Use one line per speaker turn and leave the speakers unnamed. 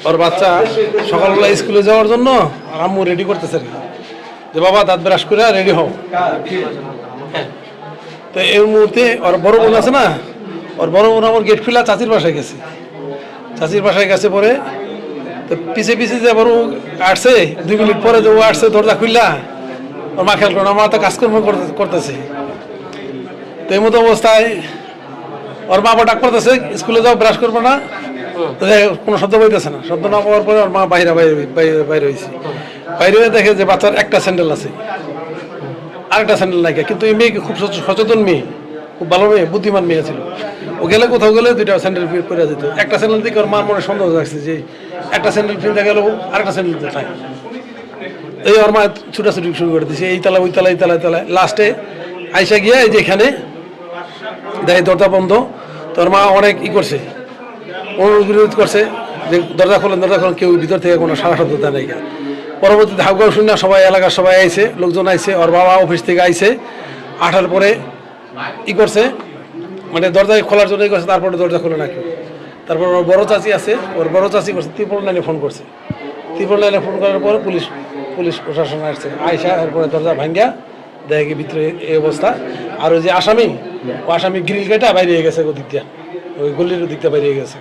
ওর বাচ্চা সকালবেলা স্কুলে যাওয়ার জন্য আর আম্মু রেডি করতেছে আর কি, যে বাবা দাঁত ব্রাশ করে রেডি হও। তো এই মুহূর্তে ওর বড় বোন আছে না, ওর বড় বোন আমার গেট খুলা চাচির বাসায় গেছে। চাচির বাসায় গেছে পরে তো পিছে পিছে যে বড় আসছে 2 মিনিট পরে যে ও আসছে দরজা খুললা, ওর মা খেয়াল করো, আমার তো কাজকর্ম করতেছে। তো এই মতো অবস্থায় ওর মা আবার ডাক করতেছে স্কুলে যাও, ব্রাশ করবো না, কোনো শব্দ বইতেছে না। শব্দ না পাওয়ার পরে ওর মা বাইরে হয়েছে। বাইরে হয়ে দেখে যে বাচ্চার একটা স্যান্ডেল আছে, আরেকটা স্যান্ডেল নাই। কিন্তু এই মেয়েকে খুব সচেতন মেয়ে, খুব ভালো মেয়ে, বুদ্ধিমান মেয়ে ছিল। ও গেলে কোথাও গেলে 2টা স্যান্ডেল পরে যেত। একটা স্যান্ডেল থেকে ওর মার মনে সন্দেহ যাচ্ছে যে একটা স্যান্ডেল ফিরতে গেল, আরেকটা স্যান্ডেল নাই। এই ওর মা ছুটাছুটি শুরু করে দিয়েছে, এই তালা ওই তালা, এই তালায় তালায়। লাস্টে আইসা গিয়া এই যে এখানে দেয় দরজা বন্ধ। তোর মা অনেক করছে, অনুরোধ করছে যে দরজা খোলেন, কেউ ভিতর থেকে কোনো সারা শব্দ দেয় নাই। পরবর্তীতে হাউগাও শুনে সবাই, এলাকার সবাই আইছে, লোকজন আইছে, ওর বাবা অফিস থেকে আইছে। আসার পরে করছে, মানে দরজা খোলার জন্যই করছে। তারপরে দরজা খোলে না কেউ। তারপর ওর বড় চাচি আছে, ওর বড় চাচি করছে, 399 ফোন করছে। 399 ফোন করার পরে পুলিশ প্রশাসন আসছে। আইসা এরপরে দরজা ভাঙ্গা দেখে কি ভিতরে এই অবস্থা। আর ওই যে আসামি, ও আসামি গ্রিল কেটে বাইরে গেছে, ওদিক দিয়া, ওই গলির দিক দিয়ে বাইরে গেছে।